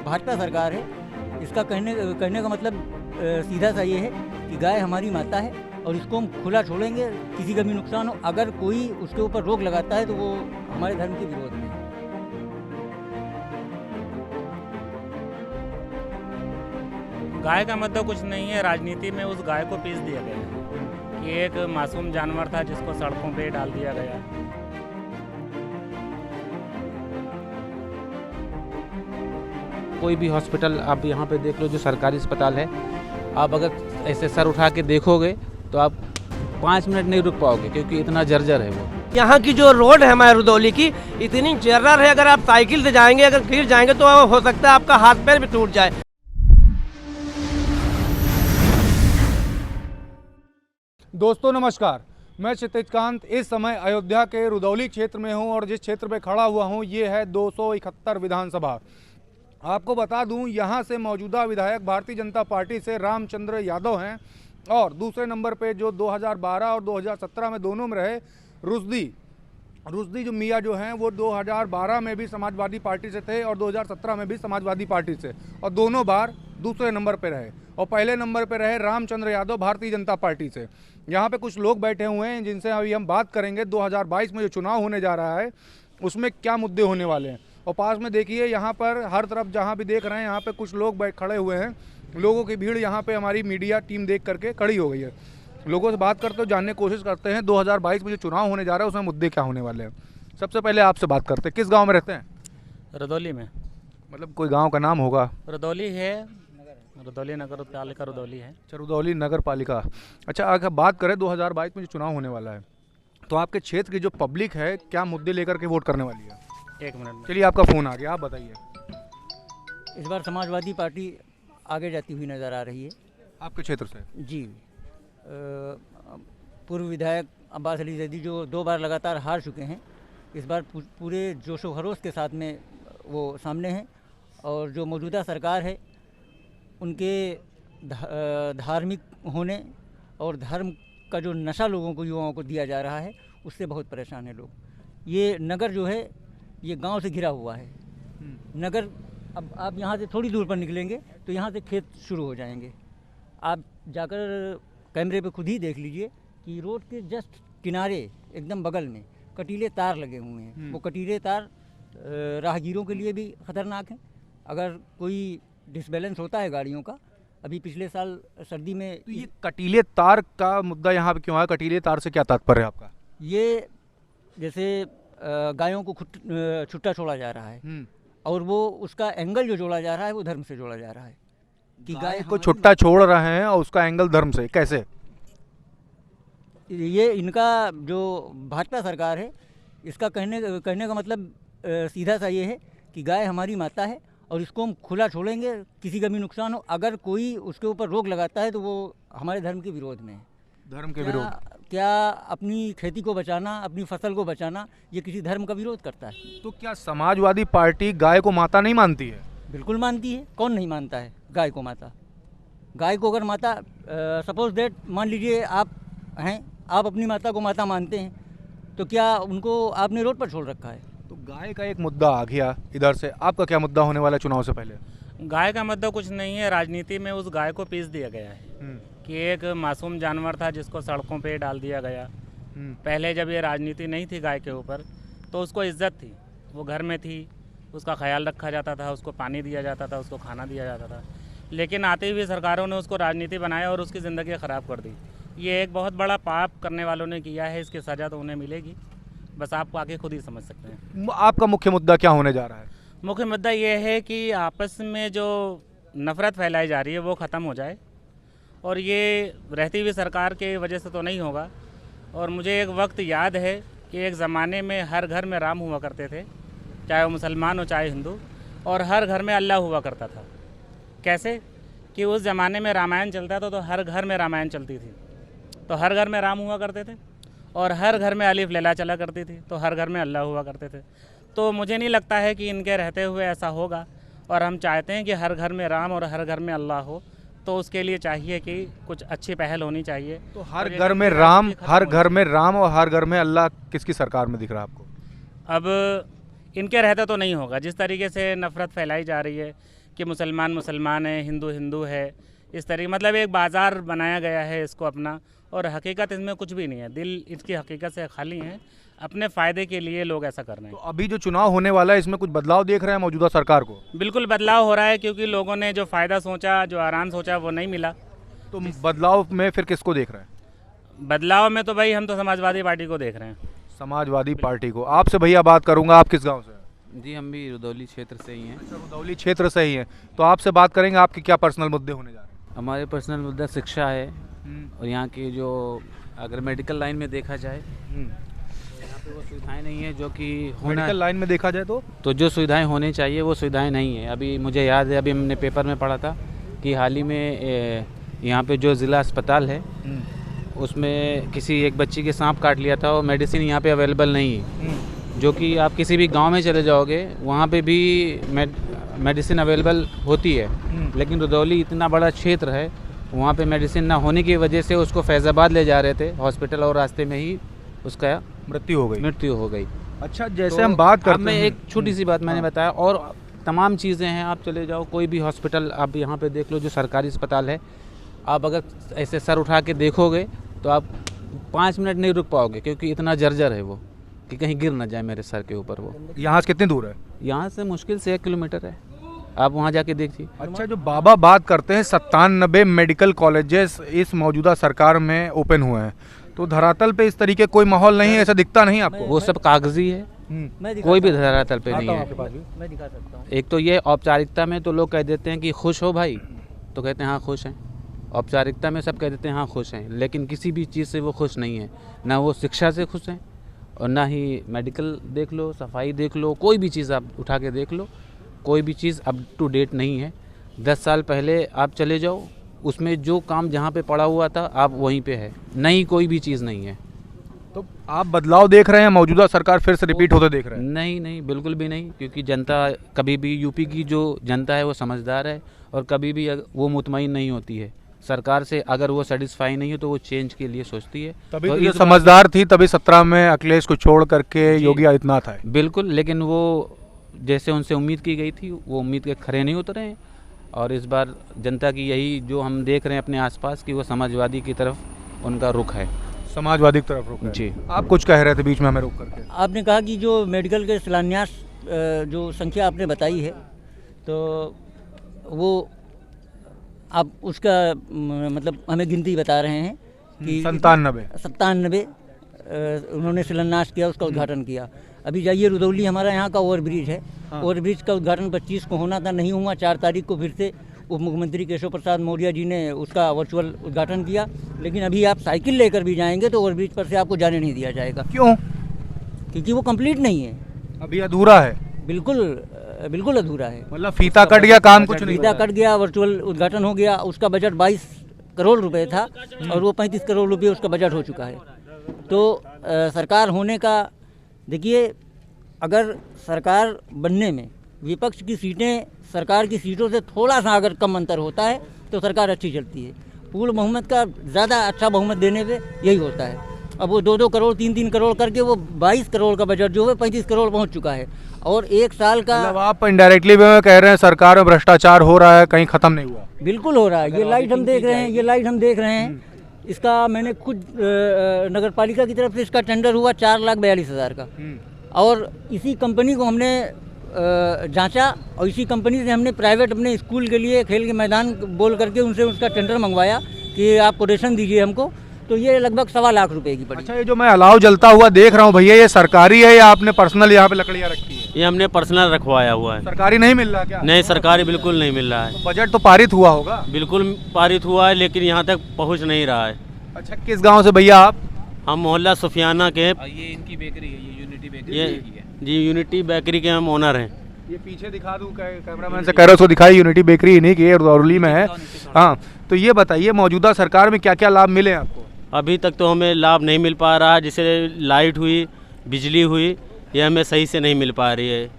भाजपा सरकार है, इसका कहने का मतलब सीधा सा ये है कि गाय हमारी माता है और इसको हम खुला छोड़ेंगे, किसी का भी नुकसान हो, अगर कोई उसके ऊपर रोक लगाता है तो वो हमारे धर्म के विरोध में है। गाय का मतलब कुछ नहीं है, राजनीति में उस गाय को पीस दिया गया है कि एक मासूम जानवर था जिसको सड़कों पे डाल दिया गया। कोई भी हॉस्पिटल आप यहाँ पे देख लो, जो सरकारी अस्पताल है, आप अगर ऐसे सर उठा के देखोगे तो आप 5 मिनट नहीं रुक पाओगे, क्योंकि इतना जर्जर है वो। यहाँ की जो रोड है हमारे रुदौली की, इतनी जर्जर है, अगर आप साइकिल से जाएंगे, अगर गिर जाएंगे तो हो सकता है आपका हाथ पैर भी टूट जाए। दोस्तों नमस्कार, मैं क्षितिज कांत इस समय अयोध्या के रुदौली क्षेत्र में हूं और जिस क्षेत्र में खड़ा हुआ हूं ये है 271 विधानसभा। आपको बता दूं, यहां से मौजूदा विधायक भारतीय जनता पार्टी से रामचंद्र यादव हैं और दूसरे नंबर पे जो 2012 और 2017 में दोनों में रहे रुश्दी जो मियाँ जो हैं वो 2012 में भी समाजवादी पार्टी से थे और 2017 में भी समाजवादी पार्टी से, और दोनों बार दूसरे नंबर पे रहे। और पहले नंबर पे रहे रामचंद्र यादव भारतीय जनता पार्टी से। यहाँ पे कुछ लोग बैठे हुए हैं जिनसे अभी हम बात करेंगे 2022 में जो चुनाव होने जा रहा है उसमें क्या मुद्दे होने वाले हैं। और पास में देखिए, यहाँ पर हर तरफ जहाँ भी देख रहे हैं यहाँ पे कुछ लोग खड़े हुए हैं। लोगों की भीड़ यहाँ पे हमारी मीडिया टीम देख करके खड़ी हो गई है। लोगों से बात करते हो, जानने की कोशिश करते हैं 2022 में जो चुनाव होने जा रहा है उसमें मुद्दे क्या होने वाले हैं। सबसे पहले आपसे बात करते हैं, किस गाँव में रहते हैं? रुदौली में। मतलब कोई गाँव का नाम होगा? रुदौली है, रुदौली नगर पालिका रुदौली है। अच्छा, रुदौली नगर पालिका। अच्छा, अगर बात करें 2022 में जो चुनाव होने वाला है तो आपके क्षेत्र की जो पब्लिक है क्या मुद्दे लेकर के वोट करने वाली है? एक मिनट। चलिए, आपका फ़ोन आ गया, आप बताइए। इस बार समाजवादी पार्टी आगे जाती हुई नज़र आ रही है आपके क्षेत्र से? जी। पूर्व विधायक अब्बास अली जैदी जो 2 बार लगातार हार चुके हैं, इस बार पूरे जोशो खरोश के साथ में वो सामने हैं। और जो मौजूदा सरकार है उनके धार्मिक होने और धर्म का जो नशा लोगों को, युवाओं को दिया जा रहा है, उससे बहुत परेशान है लोग। ये नगर जो है ये गांव से घिरा हुआ है। नगर, अब आप यहाँ से थोड़ी दूर पर निकलेंगे तो यहाँ से खेत शुरू हो जाएंगे। आप जाकर कैमरे पे खुद ही देख लीजिए कि रोड के जस्ट किनारे एकदम बगल में कटीले तार लगे हुए हैं। वो कटीले तार राहगीरों के लिए भी ख़तरनाक हैं। अगर कोई डिसबैलेंस होता है गाड़ियों का, अभी पिछले साल सर्दी में। तो ये कटीले तार का मुद्दा यहाँ पे क्यों आया? कटीले तार से क्या तात्पर्य है आपका? ये जैसे गायों को छुट्टा छोड़ा जा रहा है और वो उसका एंगल जो जोड़ा जा रहा है वो धर्म से जोड़ा जा रहा है कि गाय को छुट्टा छोड़ रहे हैं और उसका एंगल धर्म से। कैसे? ये इनका जो भाजपा सरकार है, इसका कहने का मतलब सीधा सा ये है कि गाय हमारी माता है और इसको हम खुला छोड़ेंगे, किसी का भी नुकसान हो, अगर कोई उसके ऊपर रोक लगाता है तो वो हमारे धर्म के विरोध में है। धर्म के विरोध? क्या अपनी खेती को बचाना, अपनी फसल को बचाना, ये किसी धर्म का विरोध करता है? तो क्या समाजवादी पार्टी गाय को माता नहीं मानती है? बिल्कुल मानती है। कौन नहीं मानता है गाय को माता? गाय को अगर माता, सपोज दैट, मान लीजिए आप हैं, आप अपनी माता को माता मानते हैं, तो क्या उनको आपने रोड पर छोड़ रखा है? तो गाय का एक मुद्दा आ गया इधर से, आपका क्या मुद्दा होने वाला चुनाव से पहले? गाय का मुद्दा कुछ नहीं है, राजनीति में उस गाय को पीस दिया गया है कि एक मासूम जानवर था जिसको सड़कों पे डाल दिया गया। पहले जब ये राजनीति नहीं थी गाय के ऊपर तो उसको इज्जत थी, वो घर में थी, उसका ख्याल रखा जाता था, उसको पानी दिया जाता था, उसको खाना दिया जाता था। लेकिन आती हुई सरकारों ने उसको राजनीति बनाया और उसकी ज़िंदगी ख़राब कर दी। ये एक बहुत बड़ा पाप करने वालों ने किया है, इसकी सज़ा तो उन्हें मिलेगी, बस आप आके खुद ही समझ सकते हैं। आपका मुख्य मुद्दा क्या होने जा रहा है? मुख्य मुद्दा ये है कि आपस में जो नफ़रत फैलाई जा रही है वो ख़त्म हो जाए, और ये रहती हुई सरकार के वजह से तो नहीं होगा। और मुझे एक वक्त याद है कि एक ज़माने में हर घर में राम हुआ करते थे, चाहे वो मुसलमान हो चाहे हिंदू, और हर घर में अल्लाह हुआ करता था। कैसे कि उस ज़माने में रामायण चलता था तो हर घर में रामायण चलती थी, तो हर घर में राम हुआ करते थे, और हर घर में अलिफ लैला चला करती थी, तो हर घर में अल्लाह हुआ करते थे। तो मुझे नहीं लगता है कि इनके रहते हुए ऐसा होगा, और हम चाहते हैं कि हर घर में राम और हर घर में अल्लाह हो। तो उसके लिए चाहिए कि कुछ अच्छी पहल होनी चाहिए। तो हर घर में राम, हर घर में राम और हर घर में अल्लाह किसकी सरकार में दिख रहा है आपको? अब इनके रहते तो नहीं होगा। जिस तरीके से नफ़रत फैलाई जा रही है कि मुसलमान मुसलमान है, हिंदू हिंदू है, इस तरीके मतलब एक बाज़ार बनाया गया है इसको अपना, और हकीकत इसमें कुछ भी नहीं है। दिल इसकी हकीकत से खाली है, अपने फ़ायदे के लिए लोग ऐसा कर रहे तो हैं। अभी जो चुनाव होने वाला है इसमें कुछ बदलाव देख रहे हैं मौजूदा सरकार को? बिल्कुल बदलाव हो रहा है, क्योंकि लोगों ने जो फ़ायदा सोचा, जो आराम सोचा, वो नहीं मिला। तो बदलाव में फिर किसको देख रहे हैं? बदलाव में तो भाई हम तो समाजवादी पार्टी को देख रहे हैं। समाजवादी पार्टी को। आपसे भैया बात करूंगा, आप किस गांव से हैं? जी हम भी रुदौली क्षेत्र से ही हैं। रुदौली क्षेत्र से ही हैं, तो आपसे बात करेंगे आपके क्या पर्सनल मुद्दे होने जा रहे हैं? हमारे पर्सनल मुद्दा शिक्षा है, और यहाँ की जो अगर मेडिकल लाइन में देखा जाए यहाँ पे वो सुविधाएं नहीं है जो कि होना मेडिकल लाइन में देखा जाए तो जो सुविधाएं होनी चाहिए वो सुविधाएं नहीं है। अभी मुझे याद है, अभी हमने पेपर में पढ़ा था कि हाल ही में यहाँ पे जो ज़िला अस्पताल है उसमें किसी एक बच्ची के सांप काट लिया था और मेडिसिन यहाँ पे अवेलेबल नहीं है। जो कि आप किसी भी गांव में चले जाओगे वहाँ पे भी मेडिसिन अवेलेबल होती है, लेकिन रुदौली इतना बड़ा क्षेत्र है, वहाँ पे मेडिसिन ना होने की वजह से उसको फैज़ाबाद ले जा रहे थे हॉस्पिटल, और रास्ते में ही उसका मृत्यु हो गई। मृत्यु हो गई। अच्छा, जैसे तो हम बात करते अब मैं हैं, एक छोटी सी बात मैंने बताया, और तमाम चीज़ें हैं। आप चले जाओ कोई भी हॉस्पिटल, आप यहाँ पे देख लो जो सरकारी अस्पताल है, आप अगर ऐसे सर उठा के देखोगे तो आप 5 मिनट नहीं रुक पाओगे, क्योंकि इतना जर्जर है वो कि कहीं गिर ना जाए मेरे सर के ऊपर। वो यहाँ से कितनी दूर है? यहाँ से मुश्किल से 1 किलोमीटर है, आप वहाँ जाके देखिए। अच्छा, जो बाबा बात करते हैं 97 मेडिकल कॉलेजेस इस मौजूदा सरकार में ओपन हुए हैं, तो धरातल पे इस तरीके कोई माहौल नहीं है, ऐसा दिखता नहीं आपको? वो सब कागजी है, मैं दिखा कोई भी सकता धरातल पे आता नहीं हूँ है। आपके पास भी। मैं दिखा सकता हूँ। एक तो ये औपचारिकता में तो लोग कह देते हैं कि खुश हो भाई, तो कहते हैं हाँ खुश हैं। औपचारिकता में सब कह देते हैं हाँ खुश हैं, लेकिन किसी भी चीज़ से वो खुश नहीं है। ना वो शिक्षा से खुश हैं, और ना ही मेडिकल देख लो, सफाई देख लो, कोई भी चीज़ आप उठा के देख लो, कोई भी चीज़ अप टू डेट नहीं है। 10 साल पहले आप चले जाओ, उसमें जो काम जहाँ पे पड़ा हुआ था आप वहीं पे है, नई कोई भी चीज़ नहीं है। तो आप बदलाव देख रहे हैं, मौजूदा सरकार फिर से रिपीट होते देख रहे हैं? नहीं नहीं, बिल्कुल भी नहीं, क्योंकि जनता कभी भी, यूपी की जो जनता है वो समझदार है, और कभी भी वो मुतमईन नहीं होती है सरकार से। अगर वो सेटिस्फाई नहीं है तो वो चेंज के लिए सोचती है। तभी तो तो ये इस बार- समझदार थी, तभी 17 में अखिलेश को छोड़ करके योगी आदित्यनाथ आए। बिल्कुल, लेकिन वो जैसे उनसे उम्मीद की गई थी वो उम्मीद के खरे नहीं उतरे हैं, और इस बार जनता की यही जो हम देख रहे हैं अपने आसपास की, वो समाजवादी की तरफ उनका रुख है। समाजवादी की तरफ रुक जी। आप कुछ कह रहे थे बीच में हमें रोक करके? आपने कहा कि जो मेडिकल के शिलान्यास जो संख्या आपने बताई है, तो वो आप उसका मतलब हमें गिनती बता रहे हैं कि 97 उन्होंने शिलान्यास किया, उसका उद्घाटन किया। अभी जाइए रुदौली, हमारा यहाँ का ओवरब्रिज है, ओवरब्रिज का उद्घाटन 25 को होना था, नहीं हुआ। 4 तारीख को फिर से उप मुख्यमंत्री केशव प्रसाद मौर्य जी ने उसका वर्चुअल उद्घाटन किया। लेकिन अभी आप साइकिल लेकर भी जाएंगे तो ओवरब्रिज पर से आपको जाने नहीं दिया जाएगा। क्यों? क्योंकि वो कंप्लीट नहीं है, अभी अधूरा है, बिल्कुल अधूरा है। मतलब फीता कट गया, काम कुछ नहीं। फीता कट गया, वर्चुअल उद्घाटन हो गया। उसका बजट 22 करोड़ रुपए था और वो 35 करोड़ रुपए उसका बजट हो चुका है। तो सरकार होने का, देखिए, अगर सरकार बनने में विपक्ष की सीटें सरकार की सीटों से थोड़ा सा अगर कम अंतर होता है तो सरकार अच्छी चलती है। पूर्ण बहुमत का ज़्यादा अच्छा बहुमत देने पे यही होता है। अब वो 2-2 करोड़ 3-3 करोड़ करके वो 22 करोड़ का बजट जो है 35 करोड़ पहुंच चुका है, और 1 साल का मतलब आप इनडायरेक्टली में कह रहे हैं सरकार में भ्रष्टाचार हो रहा है, कहीं खत्म नहीं हुआ? बिल्कुल हो रहा है। ये लाइट हम देख रहे हैं, ये लाइट हम देख रहे हैं, इसका मैंने खुद नगर पालिका की तरफ से इसका टेंडर हुआ 4,42,000 का, और इसी कंपनी को हमने जांचा, और इसी कंपनी से हमने प्राइवेट अपने स्कूल के लिए खेल के मैदान बोल करके उनसे उसका टेंडर मंगवाया कि आप कोटेशन दीजिए हमको। तो ये लगभग 1.25 लाख रुपए की पड़ी। अच्छा, ये जो मैं अलाव जलता हुआ देख रहा हूँ भैया, ये सरकारी है या आपने पर्सनल यहाँ पे लकड़ियाँ रखी है? ये हमने पर्सनल रखवाया हुआ है। सरकारी नहीं मिल रहा क्या? नहीं, सरकारी बिल्कुल नहीं मिल रहा है। तो बजट तो पारित हुआ होगा? बिल्कुल पारित हुआ है, लेकिन यहाँ तक पहुँच नहीं रहा है। अच्छा, किस गांव से भैया आप? हम मोहल्ला सुफियाना के, ये इनकी बेकरी है, ये यूनिटी बेकरी ये है। जी यूनिटी बेकरी के हम ओनर हैं। ये पीछे दिखा दूं, कैमरामैन से कह रहे हो उसको दिखाई, यूनिटी बेकरी इन्हीं की है, रुदौली में है। हाँ, तो ये बताइए मौजूदा सरकार में क्या क्या लाभ मिले आपको? अभी तक तो हमें लाभ नहीं मिल पा रहा है। जैसे लाइट हुई, बिजली हुई, ये हमें सही से नहीं मिल पा रही है।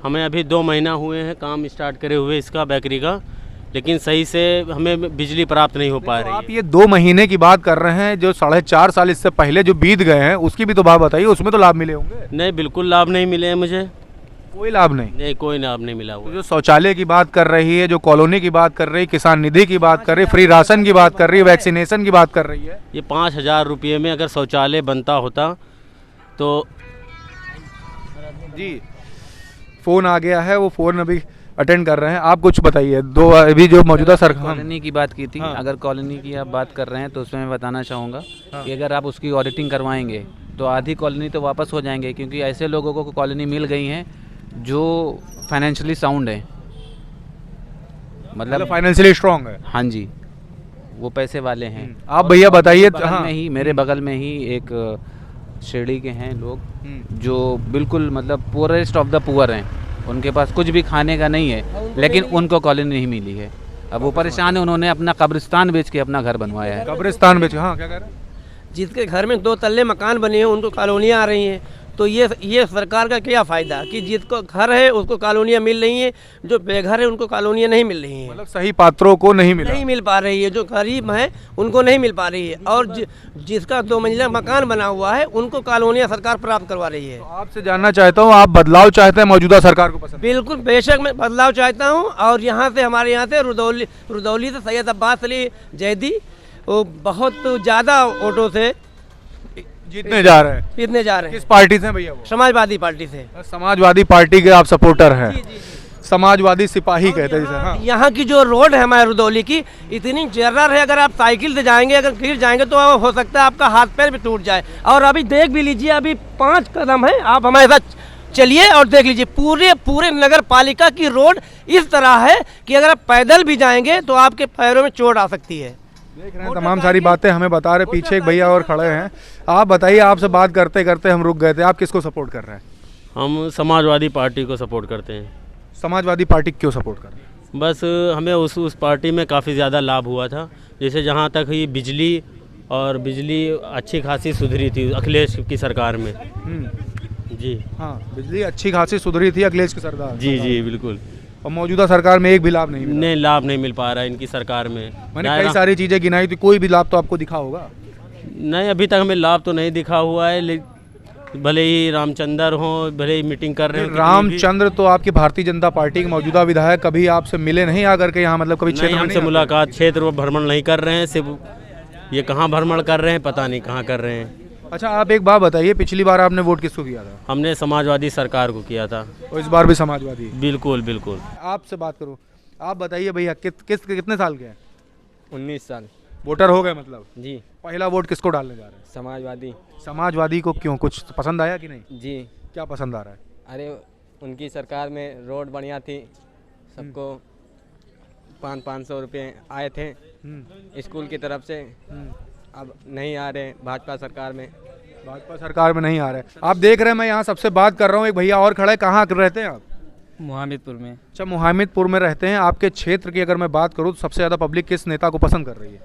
हमें अभी 2 महीना हुए हैं काम स्टार्ट करे हुए इसका, बेकरी का, लेकिन सही से हमें बिजली प्राप्त नहीं हो पा रही आप है। ये 2 महीने की बात कर रहे हैं, जो 4.5 साल इससे पहले जो बीत गए हैं उसकी भी तो बात बताइए, उसमें तो लाभ मिले होंगे? नहीं, बिल्कुल लाभ नहीं मिले हैं मुझे। कोई लाभ नहीं। नहीं, कोई लाभ नहीं मिला तो हुआ। जो शौचालय की बात कर रही है, जो कॉलोनी की बात कर रही है, किसान निधि की बात कर रही है, फ्री राशन की बात कर रही है, वैक्सीनेशन की बात कर रही है, ये 5,000 रुपये में अगर शौचालय बनता होता तो जी फ़ोन आ गया है, वो फ़ोन अभी अटेंड कर रहे हैं। आप कुछ बताइए, दो अभी जो मौजूदा सरकार कॉलोनी की बात की थी। हाँ। अगर कॉलोनी की आप बात कर रहे हैं तो उसमें मैं बताना चाहूँगा कि अगर आप उसकी ऑडिटिंग करवाएंगे तो आधी कॉलोनी तो वापस हो जाएंगे, क्योंकि ऐसे लोगों को कॉलोनी मिल गई हैं जो फाइनेंशियली साउंड है, मतलब फाइनेंशियली स्ट्रांग है। हाँ जी, वो पैसे वाले हैं। आप भैया बताइए। बगल हाँ। में ही, मेरे बगल में ही एक श्रेणी के हैं लोग जो बिल्कुल मतलब पुअरेस्ट ऑफ द पुअर हैं, उनके पास कुछ भी खाने का नहीं है, लेकिन उनको कॉलोनी नहीं मिली है। अब वो परेशान है, उन्होंने अपना कब्रिस्तान बेच के अपना घर बनवाया है। कब्रिस्तान बेच, हाँ क्या कह रहे हैं? जिसके घर में 2 तल्ले मकान बने हैं उनको कॉलोनियाँ आ रही हैं। तो ये सरकार का क्या फ़ायदा कि जिसको घर है उसको कॉलोनियाँ मिल रही हैं, जो बेघर है उनको कॉलोनियाँ नहीं मिल रही हैं, मतलब सही पात्रों को नहीं मिला। नहीं मिल पा रही है। जो गरीब हैं उनको नहीं मिल पा रही है, और जिसका 2 मंजिला मकान बना हुआ है उनको कॉलोनियाँ सरकार प्राप्त करवा रही है। तो आपसे जानना चाहता हूँ, आप बदलाव चाहते हैं, मौजूदा सरकार को पसंद? बिल्कुल, बेशक मैं बदलाव चाहता हूँ। और यहाँ से हमारे यहाँ से रुदौली से सैयद अब्बास अली जैदी वो बहुत ज़्यादा वोटों से जीतने जा रहे हैं। जीतने जा रहे किस हैं, पार्टी से भैया वो? समाजवादी पार्टी से। समाजवादी पार्टी के आप सपोर्टर हैं? समाजवादी सिपाही कहते हैं जिसे। हाँ। यहाँ की जो रोड है हमारे रुदौली की इतनी जर्रर है, अगर आप साइकिल से जाएंगे, अगर गिर जाएंगे तो हो सकता है आपका हाथ पैर भी टूट जाए। और अभी देख भी लीजिए, अभी 5 कदम है, आप हमारे साथ चलिए और देख लीजिए, पूरे नगर पालिका की रोड इस तरह है कि अगर आप पैदल भी जाएंगे तो आपके पैरों में चोट आ सकती है। देख रहे हैं तमाम सारी बातें हमें बता रहे। पीछे एक भैया और खड़े हैं। आप बताइए, आपसे बात करते करते हम रुक गए थे। आप किसको सपोर्ट कर रहे हैं? हम समाजवादी पार्टी को सपोर्ट करते हैं। समाजवादी पार्टी क्यों सपोर्ट कर रहे हैं? बस हमें उस पार्टी में काफ़ी ज़्यादा लाभ हुआ था। जैसे जहाँ तक ये बिजली अच्छी खासी सुधरी थी अखिलेश की सरकार में। जी हाँ, बिजली अच्छी खासी सुधरी थी अखिलेश की सरकार। जी बिल्कुल। और मौजूदा सरकार में एक भी लाभ नहीं मिला। नहीं, लाभ नहीं मिल पा रहा है इनकी सरकार में। मैंने कई सारी चीज़ें गिनाई थी, कोई भी लाभ तो आपको दिखा होगा? नहीं, अभी तक हमें लाभ तो नहीं दिखा हुआ है। भले ही रामचंद्र हो, भले ही मीटिंग कर रहे हो। रामचंद्र तो आपकी भारतीय जनता पार्टी के मौजूदा विधायक कभी आपसे मिले नहीं आकर के यहाँ, मतलब कभी क्षेत्र में हमसे मुलाकात, क्षेत्र भ्रमण नहीं कर रहे हैं। सिर्फ ये कहाँ भ्रमण कर रहे हैं, पता नहीं कहाँ कर रहे हैं। अच्छा, आप एक बात बताइए, पिछली बार आपने वोट किसको किया था? हमने समाजवादी सरकार को किया था। और इस बार भी समाजवादी? बिल्कुल बिल्कुल। आपसे बात करूँ, आप बताइए भैया, कितने साल के हैं? 19 साल। वोटर हो गए मतलब? जी। पहला वोट किसको डालने जा रहे हैं? समाजवादी। समाजवादी को क्यों? कुछ पसंद आया कि नहीं? जी। क्या पसंद आ रहा है? अरे उनकी सरकार में रोड बढ़िया थी, सबको 500 रुपये आए थे स्कूल की तरफ से। अब नहीं आ रहे भाजपा सरकार में। भाजपा सरकार में नहीं आ रहे। आप देख रहे हैं, मैं यहाँ सबसे बात कर रहा हूँ, एक भैया और खड़ा है। कहाँ रहते हैं आप? मुहामिदपुर में। अच्छा, मुहामिदपुर में रहते हैं। आपके क्षेत्र की अगर मैं बात करूँ तो सबसे ज़्यादा पब्लिक किस नेता को पसंद कर रही है?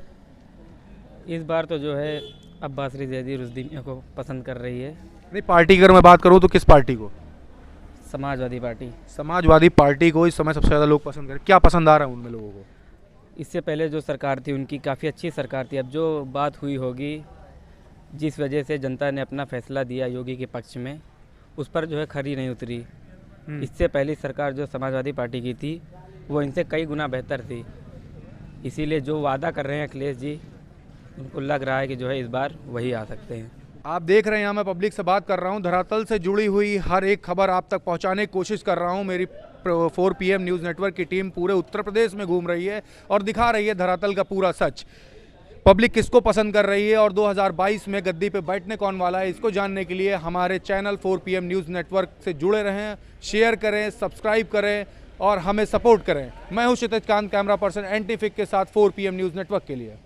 इस बार तो जो है अब्बास अली जैदी रुजदी को पसंद कर रही है। नहीं, पार्टी की अगर मैं बात करूँ तो किस पार्टी को? समाजवादी पार्टी। समाजवादी पार्टी को इस समय सबसे ज़्यादा लोग पसंद करें। क्या पसंद आ रहा है उनमें लोगों को? इससे पहले जो सरकार थी उनकी काफ़ी अच्छी सरकार थी। अब जो बात हुई होगी, जिस वजह से जनता ने अपना फैसला दिया योगी के पक्ष में, उस पर जो है खरी नहीं उतरी। इससे पहली सरकार जो समाजवादी पार्टी की थी वो इनसे कई गुना बेहतर थी। इसीलिए जो वादा कर रहे हैं अखिलेश जी, उनको लग रहा है कि जो है इस बार वही आ सकते हैं। आप देख रहे हैं, यहाँ मैं पब्लिक से बात कर रहा हूँ, धरातल से जुड़ी हुई हर एक खबर आप तक पहुँचाने की कोशिश कर रहा हूँ। मेरी 4 PM न्यूज़ नेटवर्क की टीम पूरे उत्तर प्रदेश में घूम रही है और दिखा रही है धरातल का पूरा सच। पब्लिक किसको पसंद कर रही है और 2022 में गद्दी पे बैठने कौन वाला है, इसको जानने के लिए हमारे चैनल 4 PM न्यूज़ नेटवर्क से जुड़े रहें, शेयर करें, सब्सक्राइब करें और हमें सपोर्ट करें। मैं हूँ क्षितिज कांत, कैमरा पर्सन एंटीफिक के साथ 4 PM न्यूज़ नेटवर्क के लिए।